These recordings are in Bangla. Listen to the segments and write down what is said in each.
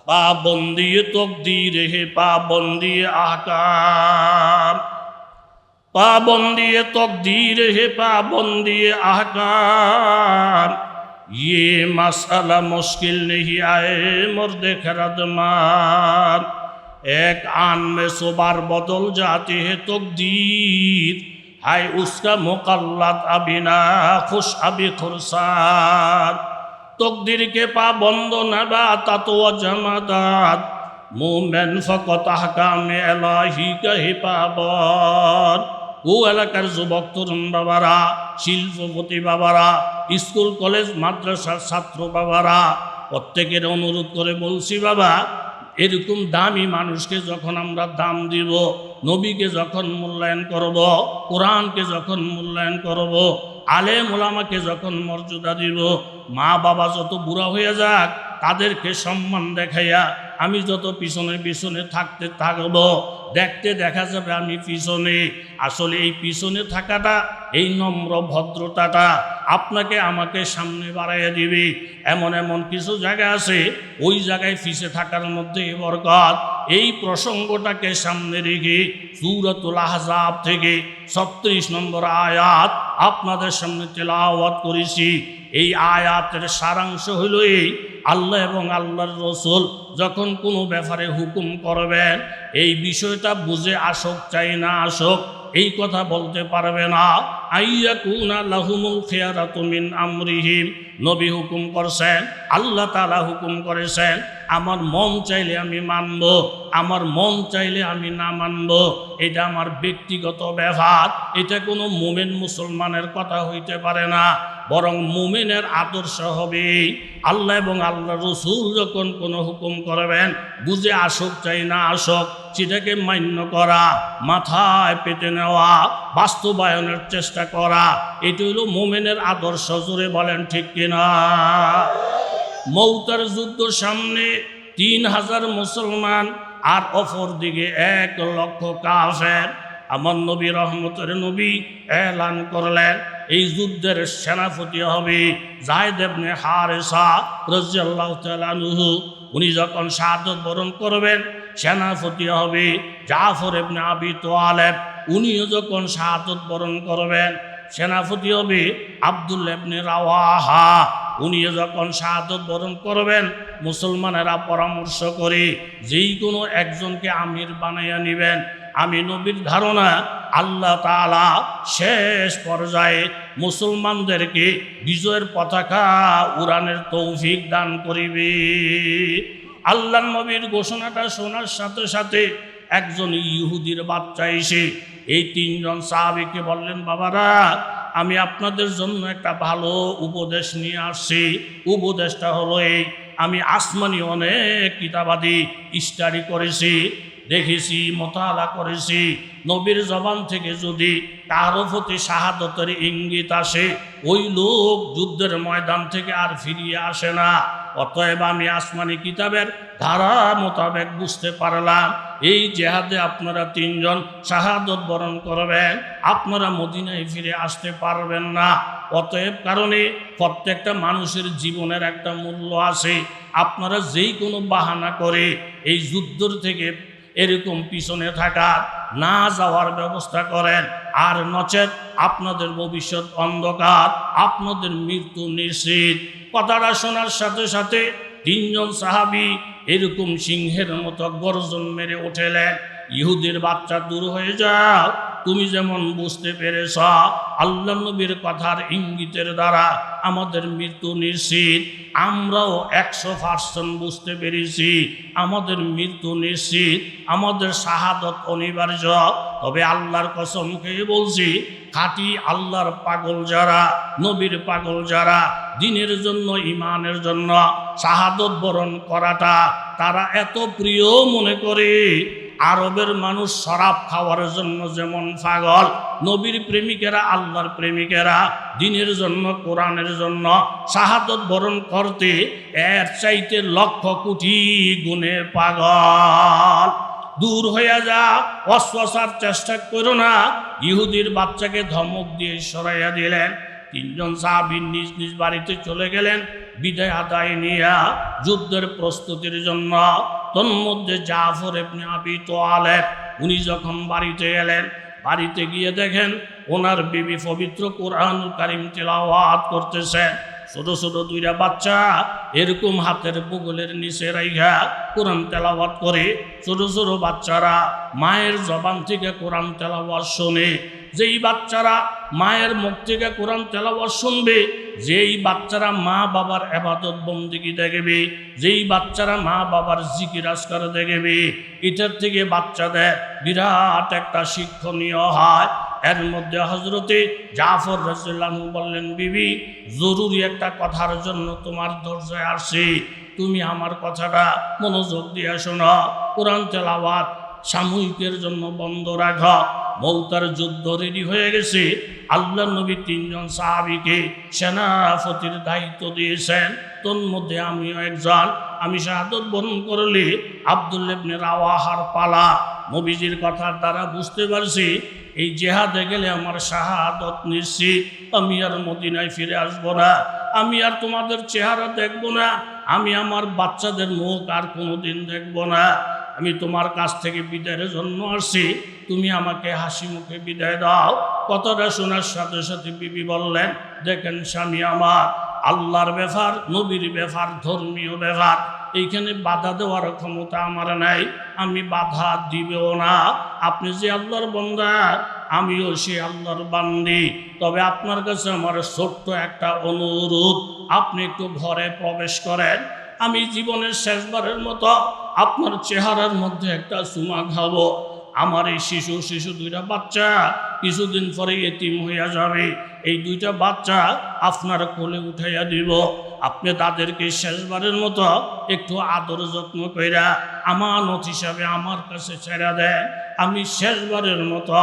पाबंदी तकदीर है पाबंदी ahkam, पाबंदी तकदीर है पाबंदी ahkam। ये मसला मुश्किल नहीं आए मर्द खरदमान, एक आन में सुबार बदल जाती है तकदीर, हाय उसका मुकल्लद अभी ना खुश अभी खुरसान। तकदीर के पाबंद नबाता तो जमादात, मोमेन फकत अहकाम इलाही का ही पाबंद। ও এলাকার যুবক তরুণ বাবারা, শিল্পপতি বাবারা, স্কুল কলেজ মাদ্রাসার ছাত্র বাবারা, প্রত্যেকের অনুরোধ করে বলছি বাবা, এরকম দামি মানুষকে যখন আমরা দাম দিব, নবীকে যখন মূল্যায়ন করব, কোরআনকে যখন মূল্যায়ন করব, আলেম ওলামাকে যখন মর্যাদা দিব, মা বাবা যত বুড়া হয়ে যাক তাদেরকে সম্মান দেখাইয়া আমি যত পিছনে পিছনে থাকতে থাকব, দেখতে দেখা যাবে আমি পিছনে। আসলে এই পিছনে থাকাটা, এই নম্র ভদ্রতাটা আপনাকে আমাকে সামনে বাড়াইয়া দিবে। এমন এমন কিছু জায়গা আছে, ওই জায়গায় পিছে থাকার মধ্যে বরকত। এই প্রসঙ্গটাকে সামনে রেখে সূরাতুল আহজাব থেকে 36 নম্বর আয়াত আপনাদের সামনে তেলাওয়াত করেছি। এই আয়াতের সারাংশ হলো এই, আল্লাহ এবং আল্লাহর রসুল যখন কোনো ব্যাপারে হুকুম করবেন, এই বিষয়টা বুঝে আসক চাই না আসক এই কথা বলতে পারবে না। আইয়াকুনা লাহুমুল খিয়ারাতু মিন আমরিহিম, নবী হুকুম করছেন, আল্লাহ তাআলা হুকুম করেছেন, আমার মন চাইলে আমি মানব, আমার মন চাইলে আমি না মানব। এটা আমার ব্যক্তিগত ব্যাপার, এটা কোনো মুমিন মুসলমানের কথা হইতে পারে না। বরং মুমিনের আদর্শ হবে আল্লাহ এবং আল্লাহ রসুল যখন কোনো হুকুম করবেন, বুঝে আসক চাই না আসক সেটাকে মান্য করা, মাথায় পেতে নেওয়া, বাস্তবায়নের চেষ্টা করা, এটি হলো মুমিনের আদর্শ। জোরে বলেন ঠিক কিনা? মৌতার যুদ্ধ সামনে 3000 মুসলমান আর অপর দিকে 1 লক্ষ কাফের। আমার নবী রহমতের নবী এলান করলেন এই যুদ্ধের সেনাপতি হবে যায়েদ ইবনে হারেসা রাদিয়াল্লাহু তাআলা আনহু। উনি যখন শাহাদাত বরণ করবেন, সেনাপতি হবে জাফর ইবনে আবি তালেব। উনিও যখন শাহাদাত বরণ করবেন, সেনাপতি হবে আব্দুল্লাহ ইবনে রাওয়াহা। উনিও যখন শাহাদাত বরণ করবেন, মুসলমানেরা পরামর্শ করে যেই কোনো একজনকে আমির বানাইয়া নেবেন। আমি নবীর ধারণা আল্লাহ তাআলা শেষ পর্যায়ে মুসলমানদেরকে বিজয়ের পতাকা উড়ানের তৌফিক দান করিবে। আল্লাহ নবীর ঘোষণাটা শোনার সাথে সাথে একজন ইহুদির বাচ্চা এসে এই 3 জন সাহাবীকে বললেন, বাবারা, আমি আপনাদের জন্য একটা ভালো উপদেশ নিয়ে আসছি। উপদেশটা হলো এই, আমি আসমানি অনেক কিতাবাদি স্টাডি করেছি, দেখেছি, মোতালা করেছি। নবীর জবান থেকে যদি কারো প্রতি শাহাদতের ইঙ্গিত আসে, ওই লোক যুদ্ধের ময়দান থেকে আর ফিরিয়ে আসে না। অতএব আমি আসমানি কিতাবের ধারা মোতাবেক বুঝতে পারলাম, এই জেহাদে আপনারা 3 জন শাহাদত বরণ করবেন, আপনারা মদিনায় ফিরে আসতে পারবেন না। অতএব কারণে প্রত্যেকটা মানুষের জীবনের একটা মূল্য আছে। আপনারা যেই কোনো বাহানা করে এই যুদ্ধর থেকে এরকম পিছনে থাকার না যাওয়ার ব্যবস্থা করেন, আর নচেত আপনাদের ভবিষ্যৎ অন্ধকার, আপনাদের মৃত্যু নিশ্চিত। কথাটা শোনার সাথে সাথে 3 জন সাহাবী এরকম সিংহের মতো গর্জন মেরে উঠলেন, ইহুদির বাচ্চা দূর হয়ে যাও, তুমি যেমন বুঝতে পেরেছ আল্লাহ নবীর কথার ইঙ্গিতের দ্বারা আমাদের মৃত্যু নিশ্চিত, আমরাও 100% বুঝতে পেরেছি আমাদের মৃত্যু নিশ্চিত, আমাদের শাহাদত অনিবার্য। তবে আল্লাহর কসম খেয়ে বলছি, খাঁটি আল্লাহর পাগল যারা, নবীর পাগল যারা, দ্বীনের জন্য, ইমানের জন্য শাহাদত বরণ করাটা তারা এত প্রিয় মনে করে। আরবের মানুষ শরাব খাওয়ার জন্য যেমন পাগল, নবীর প্রেমিকেরা, আল্লাহর প্রেমিকেরা দ্বীনের জন্য, কোরআনের জন্য শাহাদত বরণ করতে এর চাইতে 1,00,000 কোটি গুণে পাগল। দূর হইয়া যা, অশ্বাসার চেষ্টা করো না। ইহুদির বাচ্চাকে ধমক দিয়ে সরাইয়া দিলেন। 3 জন সাহাবী নিজ নিজ বাড়িতে চলে গেলেন। বিদায় আদায় নিয়া যুদ্ধের প্রস্তুতির জন্য। তন্মধ্যে জাফর ইবনে আবি তালেব উনি যখন বাড়িতে এলেন, বাড়িতে গিয়ে দেখেন ওনার বিবি পবিত্র কোরআনুল কারীম তিলাওয়াত করতেছেন। ছোট ছোট দুইটা বাচ্চা এরকম হাতের বগলের নিচে রাইখা কোরআন তেলাওয়াত করে। ছোট ছোট বাচ্চারা মায়ের জবান থেকে কোরআন তেলাওয়াত শোনে। যেই বাচ্চারা মায়ের মুখ থেকে কোরআন তেলাওয়াত শুনবে, যেই বাচ্চারা মা বাবার ইবাদত বন্দেগী দেখবে, যেই বাচ্চারা মা বাবার জিকির আজকার দেখবে, এটার থেকে বাচ্চাদের বিরাট একটা শিক্ষণীয় হয়। এর মধ্যে হযরতে জাফর রাদিয়াল্লাহু আনহু বললেন, বিবি জরুরি একটা কথার জন্য তোমার দরজায় আসছি, তুমি আমার কথাটা মনোযোগ দিয়ে শোনো। কোরআন তেলাওয়াত সাময়িকের জন্য বন্ধ রাখো। মৌতার যুদ্ধ রেডি হয়ে গেছে। আল্লাহ নবী 3 জন সাহাবীকে সেনাপতির দায়িত্ব দিয়েছেন, তন্মধ্যে আমিও একজন। আমি শাহাদত বরণ করলে আব্দুল্লাহ ইবনে রাওয়াহার পালা। নবীজির কথার দ্বারা বুঝতে পারছি এই জেহাদে গেলে আমার শাহাদত নিশ্চিত। আমি আর মদিনায় ফিরে আসব না, আমি আর তোমাদের চেহারা দেখব না, আমি আমার বাচ্চাদের মুখ আর কোনোদিন দেখব না। আমি তোমার কাছ থেকে বিদায়ের জন্য আসছি, তুমি আমাকে হাসি মুখে বিদায় দাও। কথাটা শোনার সাথে সাথে বিবি বললেন, দেখেন স্বামী আমার, আল্লাহর ব্যাপার, নবীর ব্যাপার, ধর্মীয় ব্যাপার, এইখানে বাধা দেওয়ার ক্ষমতা আমার নাই, আমি বাধা দিবেও না। আপনি যে আল্লাহর বান্দা, আমিও সে আল্লাহর বান্দি। তবে আপনার কাছে আমার ছোট্ট একটা অনুরোধ, আপনি একটু ঘরে প্রবেশ করেন। আমি জীবনের শেষবারের মতো আপনার চেহারার মধ্যে একটা চুমা খাবো। আমার এই শিশু দুইটা বাচ্চা কিছুদিন পরে এতিম হইয়া যাবে। এই দুইটা বাচ্চা আপনার কোলে উঠাইয়া দিব। আপনি তাদেরকে শেষবারের মতো একটু আদর যত্ন কইরা আমানত হিসাবে আমার কাছে ছেড়ে দেন। আমি শেষবারের মতো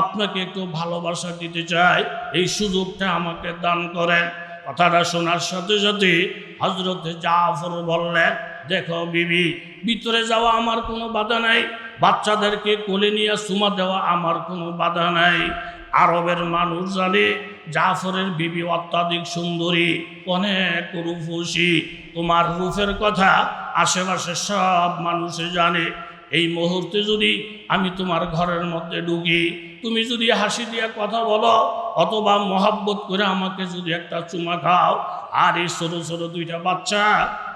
আপনাকে একটু ভালোবাসা দিতে চাই, এই সুযোগটা আমাকে দান করেন। কথাটা শোনার সাথে সাথে হযরতে জাফর বললেন, দেখো বিবি, ভিতরে যাওয়া আমার কোনো বাধা নাই, বাচ্চাদেরকে কোলে নিয়ে চুমা দেওয়া আমার কোনো বাধা নাই। আরবের মানুষ জানে জাফরের বিবি অত্যাধিক সুন্দরী, অনেক রূপসী। তোমার রূপের কথা আশেপাশে সব মানুষে জানে। এই মুহূর্তে যদি আমি তোমার ঘরের মধ্যে ঢুকি, তুমি যদি হাসি দিয়ে কথা বলো অথবা মহাব্বত করে আমাকে যদি একটা চুমা খাও, আর এই ছোট ছোট দুইটা বাচ্চা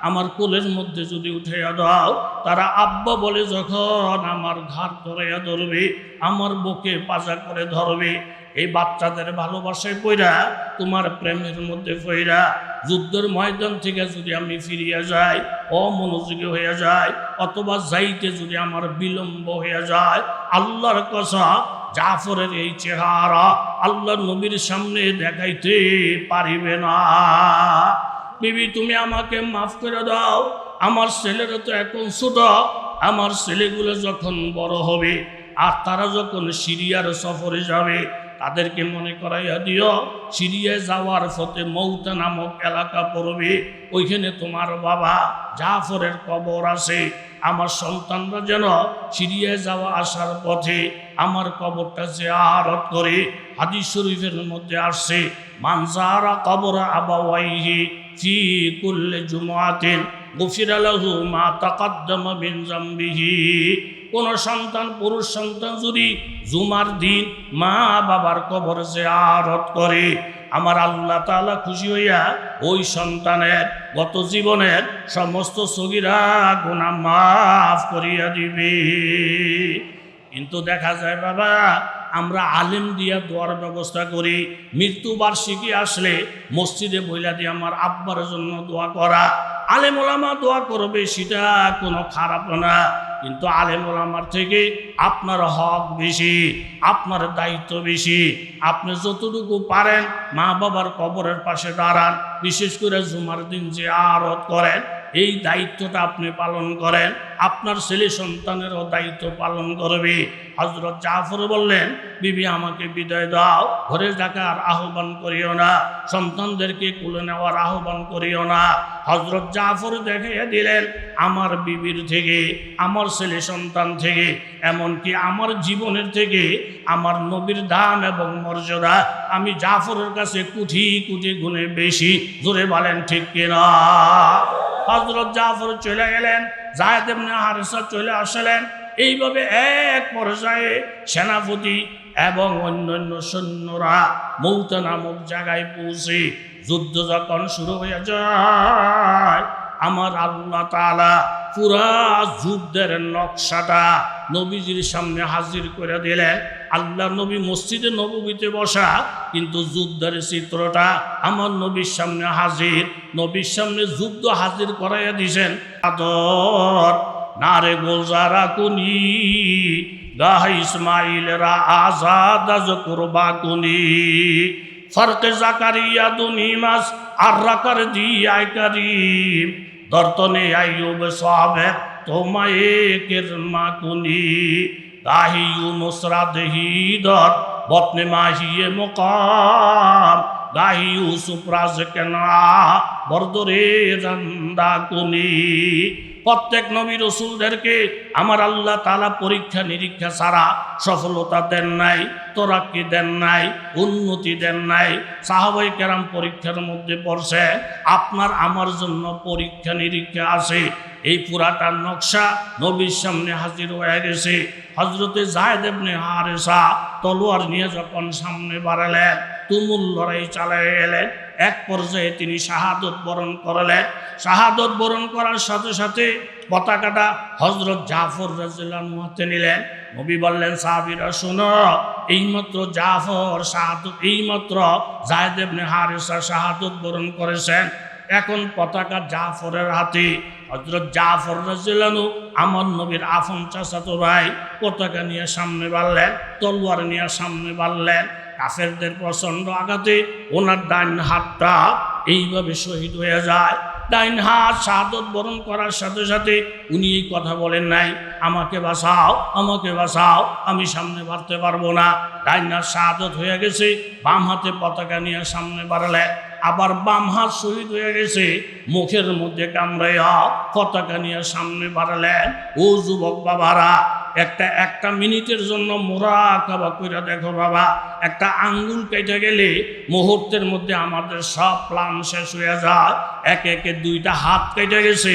আমার কোলের মধ্যে যদি উঠাইয়া দাও, তারা আব্বা বলে যখন আমার ঘাড় ধরাইয়া ধরবে, আমার বুকে পাজা করে ধরবে, এই বাচ্চাদের ভালোবাসায় পইরা, তোমার প্রেমের মধ্যে পইরা যুদ্ধের ময়দান থেকে যদি আমি ফিরিয়া যাই, অমনোযোগী হয়ে যায়, অথবা যাইতে যদি আমার বিলম্ব হয়ে যায়, আল্লাহর কসম জাফরের এই চেহারা আল্লাহর নবীর সামনে দেখাইতে পারিবে না। বিবি তুমি আমাকে মাফ করে দাও, আমার ছেলেরা তো এখন ছোট, আমার ছেলেগুলো যখন বড় হবে আর তারা যখন সিরিয়ার সফরে যাবে, তাদেরকে মনে করাইয়া দিও সিরিয়ায় যাওয়ার পথে মৌতা নামক এলাকা পড়বে, ওইখানে তোমার বাবা জাফরের কবর আছে। আমার সন্তানরা যেন সিরিয়ায় যাওয়া আসার পথে আমার কবরটা জিয়ারত করে। হাদিস শরীফের মধ্যে আসছে, মান যারা কবর আবাওয়াইহি ফি কুল্লি জুমআতিন গুফিরা লাহু মা তাকাদ্দামা মিন যামবিহি। কোন সন্তান, পুরুষ সন্তান যদি জুমার দিন মা বাবার কবর জিয়ারত করে, আমার আল্লাহ তাআলা খুশি হইয়া ওই সন্তানের গত জীবনের সমস্ত সগীরা গুনাহ মাফ করিয়া দিবে। কিন্তু দেখা যায় বাবা, আমরা আলেম দিয়া দোয়ার ব্যবস্থা করি। মৃত্যুবার্ষিকী আসলে মসজিদে বইলা দিয়ে আমার আব্বার জন্য দোয়া করা, আলেম ওলামা দোয়া করবে, সেটা কোনো খারাপ না। কিন্তু আলেম ওলামার থেকে আপনার হক বেশি, আপনার দায়িত্ব বেশি। আপনি যতটুকু পারেন মা বাবার কবরের পাশে দাঁড়ান, বিশেষ করে জুমার দিন জিয়ারত করেন, এই দায়িত্বটা আপনি পালন করেন, আপনার ছেলে সন্তানেরও দায়িত্ব পালন করবে। হযরত জাফর বললেন, বিবি আমাকে বিদায় দাও, ঘরে থাকার আহ্বান করিও না, সন্তানদেরকে কোলে নেওয়ার আহ্বান করিও না। হযরত জাফর দেখিয়ে দিলেন, আমার বিবির থেকে, আমার ছেলে সন্তান থেকে, এমনকি আমার জীবনের থেকে আমার নবীর দাম এবং মর্যাদা আমি জাফরের কাছে কোটি কোটি গুণে বেশি। জোরে বলেন ঠিক কিনা? হযরত জাফর চলে গেলেন, যায়েদ ইবনে হারেসা চলে আসলেন। এইভাবে এক পর্যায়ে সেনাপতি এবং অন্যান্য সৈন্যরা মৌতা নামক জায়গায় পৌঁছে যুদ্ধ যখন শুরু হয়ে যায়, আমার আল্লাহ তাআলা পুরা যুদ্ধের নকশাটা নবীজির সামনে হাজির করে দিলেন। আল্লাহ নবী মসজিদে নববীতে বসা, কিন্তু যুদ্ধের চিত্রটা আমার নবীর সামনে হাজির। নবীর সামনে যুদ্ধ হাজির করাইয়া দিয়েছেন। আদর নারে গোলজারা কুনি গাহ ইসমাইলরা আজাদ করবা কুনি ফরকে জাকারিয়া দুনিমাস আর রাকার দিয়াই করিম দর্তনে আইয়ুব সাহাবে তোমায়ে কিরমা কুনি গাহি ইউনুসরা দেহি দর বতনে মাহিয়ে মুকাম গাহি ইউসুফ রাজকেনা বরদরে জান্দা কুনি। প্রত্যেক নবী রসুলদেরকে আমার আল্লাহ তাআলা পরীক্ষা নিরীক্ষা ছাড়া সফলতা দেন নাই, তরাক্কি দেন নাই, উন্নতি দেন নাই। সাহাবায়ে কেরাম পরীক্ষার মধ্যে পড়ছে, আপনার আমার জন্য পরীক্ষা নিরীক্ষা আছে। এই পুরাটা নকশা নবীর সামনে হাজির হয়ে গেছে। হযরতে যায়েদ ইবনে হারেসা তলোয়ার নিয়ে যখন সামনে বাড়ালেন, তুমুল লড়াই চালিয়ে গেলেন। এক পর্যায়ে তিনি শাহাদত বরণ করলেন। শাহাদত বরণ করার সাথে সাথে পতাকাটা হযরত জাফর রাদিয়াল্লাহু আনহু হাতে নিলেন। নবী বললেন, সাহাবীরা শোনো, এইমাত্র জাফর শাহাদত, এইমাত্র যায়েদ ইবনে হারেসা শাহাদত বরণ করেছেন। এখন পতাকা জাফরের হাতে। হযরত জাফর রাদিয়াল্লাহু আনহু আমার নবীর আপন চাচাতো ভাই, পতাকা নিয়ে সামনে বাড়লেন, তলোয়ার নিয়ে সামনে বাড়লেন। কাফেরদের প্রচন্ড আঘাতে ওনার ডাইন হাতটা এইভাবে শহীদ হয়ে যায়। ডাইন হাত শাহাদত বরণ করার সাথে সাথে উনি এই কথা বলেন নাই, আমাকে বাঁচাও, আমাকে বাঁচাও, আমি সামনে বাড়তে পারবো না। ডাইন হাত শাহাদত হয়ে গেছে, বাম হাতে পতাকা নিয়ে সামনে বাড়ালেন। আবার বাম হাত শহীদ হয়ে গেছে, মুখের মধ্যে কামড়াইয়া পতাকা নিয়ে সামনে বাড়ালেন। ও যুবক বাবারা, একটা মিনিটের জন্য মুরাকাবা কইরা দেখো বাবা, একটা আঙ্গুল কেটে গেলে মুহূর্তের মধ্যে আমাদের সব প্ল্যান শেষ হয়ে যায়। একে একে দুইটা হাত কেটে গেছে,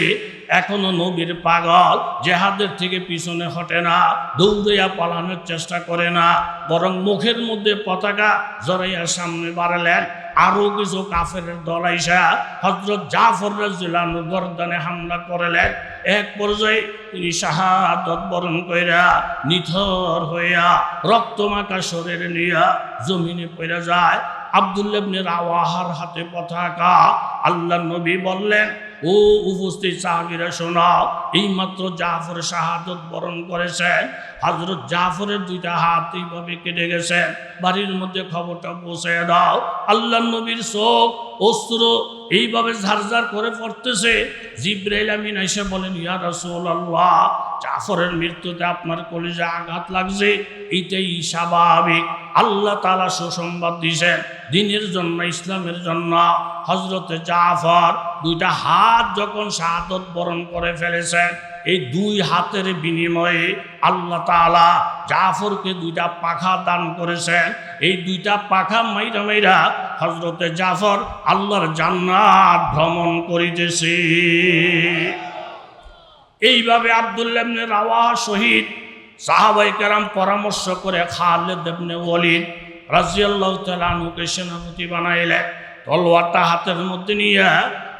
এখনো নবীর পাগল জেহাদের থেকে পিছনে হটে না, দৌড়াইয়া পালানোর চেষ্টা করে না, বরং মুখের মধ্যে পতাকা জড়াইয়া সামনে বাড়ালেন। আরো কিছু কাফেরের দল আইসা হযরত জাফর রাদিয়াল্লাহু আনহু গর্দানে হামলা করলেন। এক পর্যায়ে তিনি শাহাদাত বরণ কইরা নিথর হইয়া রক্তমাখা শরীর নিয়া জমিনে পড়ে যায়। আব্দুল্লাহ ইবনে রাওয়াহার হাতে পতাকা। আল্লাহর নবী বললেন, ও উপস্থিত সাহাবীরা শোনাও, এইমাত্র জাফর শাহাদত বরণ করেছেন। হযরত জাফরের দুইটা হাত এইভাবে কেটে গেছেন। বাড়ির মধ্যে খবরটা পৌঁছে দাও। আল্লাহর নবীর চোখ অশ্র এইভাবে ঝারঝার করে পড়তেছে। জিবরাইল আমিন এসে বলেন, ইয়া রাসূলুল্লাহ, জাফরের মৃত্যুতে আপনার কলিজা আঘাত লাগছে, এইটাই স্বাভাবিক। আল্লাহ তাআলা সুসংবাদ দিয়েছেন দ্বীনের জন্য, ইসলামের জন্য। হযরতে জাফর দুইটা হাত যখন শাহাদত বরণ করে ফেলেছেন, এই দুই হাতের বিনিময়ে আল্লাহ তাআলা জাফরকে দুইটা পাখা দান করেছেন। এই দুইটা পাখা মাইরা মাইরা হযরতে জাফর আল্লাহর জান্নাত ভ্রমণ করিতেছে। এইভাবে আব্দুল্লাহ ইবনে রাওয়াহা শহীদ। সাহাবায়ে কেরাম পরামর্শ করে খালিদ ইবনে ওয়ালিদ রাদিয়াল্লাহু তাআলা আনহুকে সেনাপতি বানাইলেন। তলোয়ারটা হাতের মধ্যে নিয়ে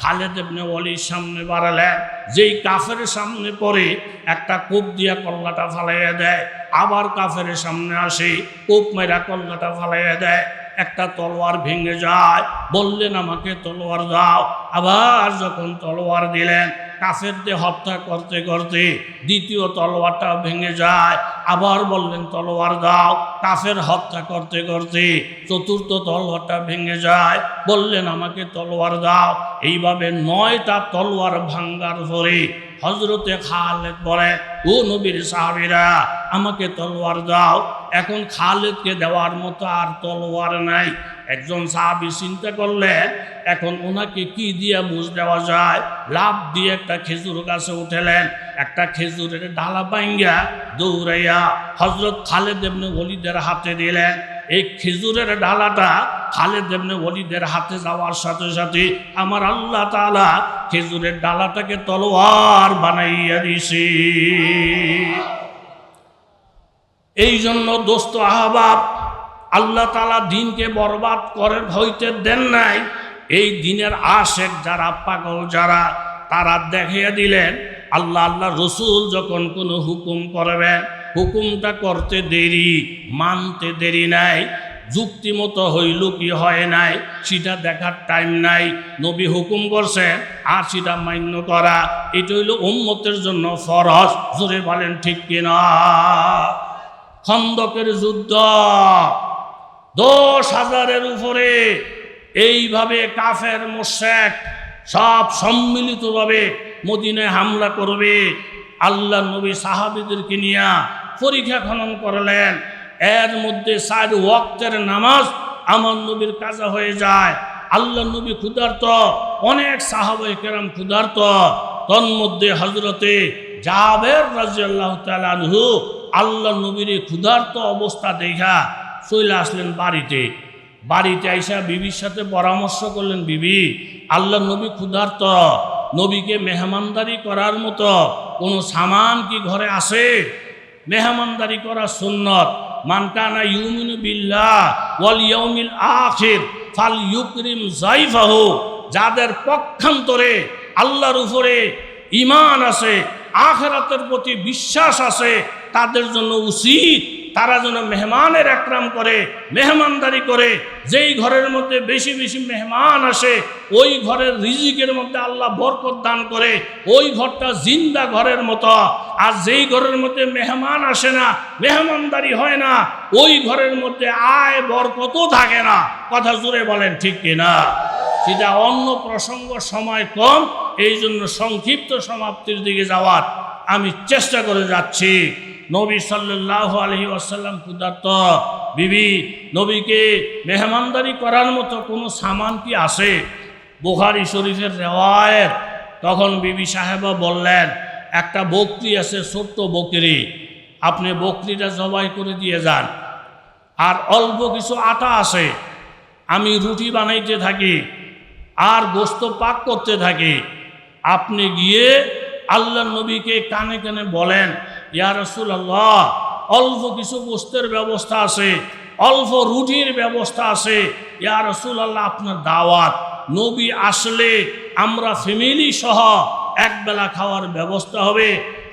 খালিদ ইবনে ওয়ালিদ সামনে বাড়ালেন। যেই কাফের সামনে পড়ে একটা কোপ দিয়া কল্লাটা ফালাইয়া দেয়, আবার কাফের সামনে আসে, কোপ মেরা কল্লাটা ফালাইয়া দেয়। একটা তলোয়ার ভেঙে যায়, বললেন আমাকে তলোয়ার দাও। আবার যখন তলোয়ার দিলেন, কাফেরদের হত্যা করতে করতে দ্বিতীয় তলোয়ারটা ভেঙে যায়, আবার বললেন তলোয়ার দাও, কাফের হত্যা করতে করতে চতুর্থ তলোয়ারটা ভেঙে যায়, বললেন আমাকে তলোয়ার দাও। এইভাবে 9টা তলোয়ার ভাঙ্গার পরে হযরতে খালেদ বলে, ও নবীর সাহাবীরা আমাকে তলোয়ার দাও। এখন খালেদকে দেওয়ার মতো আর তলোয়ার নাই। একজন সাহাবী চিন্তা করলেন এখন ওনাকে কি দিয়ে বুঝ দেওয়া যায়, লাভ দিয়ে একটা খেজুর গাছে উঠেলেন, একটা খেজুরের ডালা ভাঙ্গা দৌড়াইয়া হযরত খালেদ ইবনে ওলীদের হাতে দিলেন। এই খেজুরের ডালাটা খালেদ ইবনে ওলীদের হাতে যাওয়ার সাথে সাথে আমার আল্লাহ তাআলা খেজুরের ডালাটাকে তলোয়ার বানাইয়া দিছে। এই জন্য দোস্ত আহবাব, আল্লাহ তাআলা দিনকে বরবাদ করে হইতে দেন নাই। এই দিনের আশেক যারা, পাগল যারা, তারা দেখিয়ে দিলেন আল্লাহ আল্লাহ রসুল যখন কোনো হুকুম করবেন, হুকুমটা করতে দেরি, মানতে দেরি নাই, যুক্তিমতো হইল কি হয় নাই সেটা দেখার টাইম নাই। নবী হুকুম করছেন আর সেটা মান্য করা, এটা হইল উম্মতের জন্য ফরজ। জোরে বলেন ঠিক কিনা? খন্দকের যুদ্ধ 10,000-এর উপরে এইভাবে কাফের মুশরিক সব সম্মিলিতভাবে মদিনায় হামলা করবে। আল্লাহ নবী সাহাবীদেরকে নিয়ে পরীক্ষা খনন করলেন। এর মধ্যে 4 ওয়াক্তের নামাজ আমার নবীর কাজা হয়ে যায়। আল্লাহ নবী ক্ষুধার্ত, অনেক সাহাবায়ে কেরাম ক্ষুধার্ত। তন্মধ্যে হযরতে জাবের রাদিয়াল্লাহু তাআলা আনহু আল্লাহ নবীর ক্ষুধার্ত অবস্থা দেখা চলে আসলেন বাড়িতে। বাড়িতে আইসা বিবির সাথে পরামর্শ করলেন, বিবি আল্লাহ নবী ক্ষুধার্ত, নবীকে মেহমানদারি করার মতো কোনো সামান কি ঘরে আছে? মেহমানদারি করা সুন্নত। মান কানা ইউমিনু বিল্লাহ ওয়াল ইয়াউমিল আখির ফালইউকরিম যায়ফাহু। যাদের পক্ষান্তরে আল্লাহর উপরে ঈমান আছে, আখিরাতের প্রতি বিশ্বাস আছে, তাদের জন্য উচিত তারা যেন মেহমানের একরাম করে, মেহমানদারি করে। যেই ঘরের মধ্যে বেশি বেশি মেহমান আসে ওই ঘরের রিজিকের মধ্যে আল্লাহ বরকত দান করে, ওই ঘরটা জিন্দা ঘরের মতো। আর যেই ঘরের মধ্যে মেহমান আসে না, মেহমানদারি হয় না, ওই ঘরের মধ্যে আয় বরকতও থাকে না। কথা জোরে বলেন ঠিক কিনা? সেটা অন্য প্রসঙ্গ, সময় কম, এই জন্য সংক্ষিপ্ত সমাপ্তির দিকে যাওয়ার আমি চেষ্টা করে যাচ্ছি। নবী সাল্লাল্লাহু আলাইহি ওয়াসাল্লাম ক্ষুধার্ত। বিবি নবীকে মেহমানদারি করার মতো কোনো সামান কি আছে? বুখারী শরীফের রিওয়ায়াত। তখন বিবি সাহেবা বললেন, একটা বকরি আছে, ছোট্ট বকরি, আপনি বকরিটা জবাই করে দিয়ে যান। আর অল্প কিছু আটা আছে, আমি রুটি বানাইতে থাকি আর গোশত পাক করতে থাকি। আপনি গিয়ে আল্লাহ নবীকে কানে কানে বলেন, ইয়া রাসূলুল্লাহ অল্প কিছু গোশতের ব্যবস্থা আছে, অল্প রুটির ব্যবস্থা আছে, ইয়া রাসূলুল্লাহ আপনার দাওয়াত। নবী আসলে আমরা ফ্যামিলি সহ একবেলা খাওয়ার ব্যবস্থা হবে।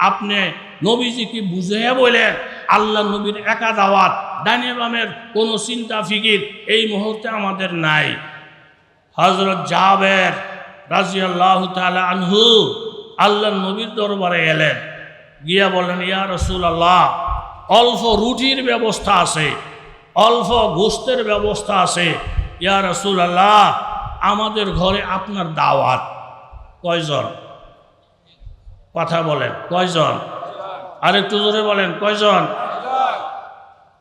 আপনি নবীজিকে বুঝিয়ে বলেন আল্লাহ নবীর একা দাওয়াত, ডানে বামের কোনো চিন্তা ফিকির এই মুহূর্তে আমাদের নাই। হযরত জাবের রাদিয়াল্লাহু তাআলা আনহু আল্লাহ নবীর দরবারে এলেন, গিয়া বলেন, ইয়া রাসূলুল্লাহ অল্প রুটির ব্যবস্থা আছে, অল্প গোশতের ব্যবস্থা আছে, ইয়া রাসূলুল্লাহ আমাদের ঘরে আপনার দাওয়াত। কয়জন? কথা বলেন কয়জন? আরেকটু জোরে বলেন কয়জন?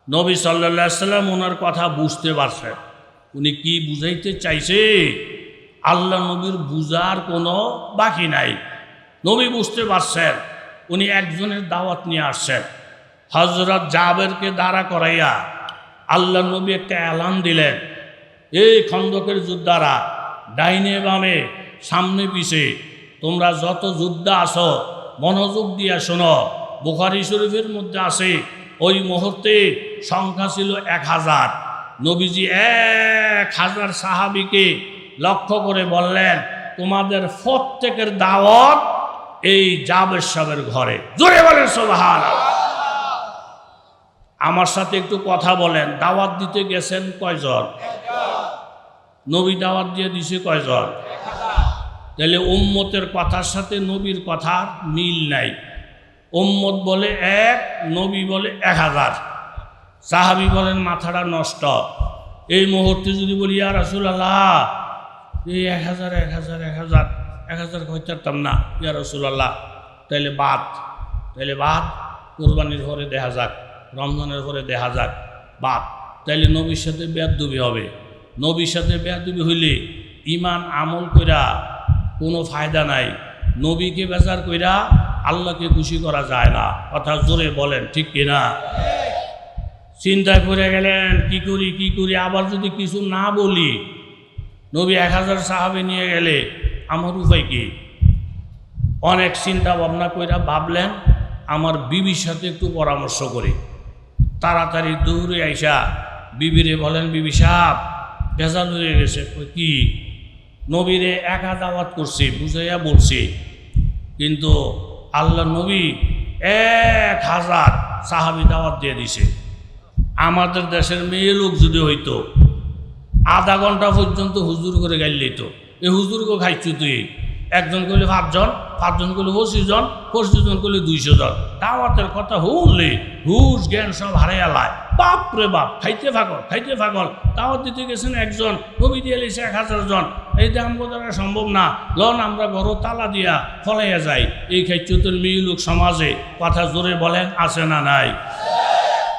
নবী সাল্লাল্লাহু আলাইহি সাল্লাম ওনার কথা বুঝতে পারছেন, উনি কি বুঝাইতে চাইছে। আল্লাহ নবীর বুঝার কোনো বাকি নাই। নবী বুঝতে পারছেন উনি একজনের দাওয়াত নিয়ে আসছেন। হযরত জাবেরকে দাঁড়া করাইয়া আল্লাহ নবী একটা এলান দিলেন, এই খন্দকের যোদ্ধারা, ডাইনে বামে সামনে পিছে তোমরা যত যোদ্ধা আছো মনোযোগ দিয়া শোনো। বুখারী শরীফের মধ্যে আছে ওই মুহূর্তে সংখ্যা ছিল 1000। নবীজি 1000 সাহাবীকে লক্ষ্য করে বললেন, তোমাদের প্রত্যেকের দাওয়াত এই জাবের সাহেবের ঘরে। জোরে বলেন সুবহানাল্লাহ। আমার সাথে একটু কথা বলেন, দাওয়াত দিতে গেছেন কয়জন? নবী দাওয়াত দিয়ে দিছে কয়জন? তাহলে উম্মতের কথার সাথে নবীর কথার মিল নাই। উম্মত বলে 1, নবী বলে 1000। সাহাবী বলেন মাথাটা নষ্ট। এই মুহূর্তে যদি বলি ইয়া রাসূলুল্লাহ এই 1000 কইতাম না ইয়া রাসূলুল্লাহ, তাইলে বাদ কুরবানির পরে দেখা যাক, রমজানের পরে দেখা যাক, বাদ। তাইলে নবীর সাথে বেয়াদবি হবে। নবীর সাথে বেয়াদবি হইলে ইমান আমল কইরা কোনো ফায়দা নাই। নবীকে বেজার কইরা আল্লাহকে খুশি করা যায় না। কথা জোরে বলেন, ঠিক কিনা? চিন্তায় পড়ে গেলেন কি করি, আবার যদি কিছু না বলি, নবী 1000 সাহাবী নিয়ে গেলে আমার উপায় কি? অনেক চিন্তা ভাবনা কইরা ভাবলেন আমার বিবির সাথে একটু পরামর্শ করি। তাড়াতাড়ি দৌড়ে আইসা বিবিরে বলেন, বিবি সাহেব ভেজাল হয়ে গেছে। কি? নবীরে একা দাওয়াত করছি, বুঝাইয়া বলছি, কিন্তু আল্লাহ নবী 1000 সাহাবী দাওয়াত দিয়ে দিছে। আমাদের দেশের মেয়ে লোক যদি হইতো আধা ঘন্টা পর্যন্ত হুজুর করে গাইলে তো এই হুজুরকে খাইছু তুই। একজন করলে 5 জন, 5 জন করলে 25 জন, 25 জন করলে 200 জন। দাওয়াতের কথা হলে হুশ জ্ঞান সব হারাইয়া লায়। বাপরে বাপ, খাইতে ফাগল। দাওয়াত দিতে গেছেন একজন, নবী দিয়ে লিছে 1000 জন। এই দাম বোঝানো সম্ভব না, লন আমরা ঘরও তালা দিয়া ফলাইয়া যাই। এই খাইছুতের মেয়ে লোক সমাজে, কথা জোরে বলেন, আছে না নাই?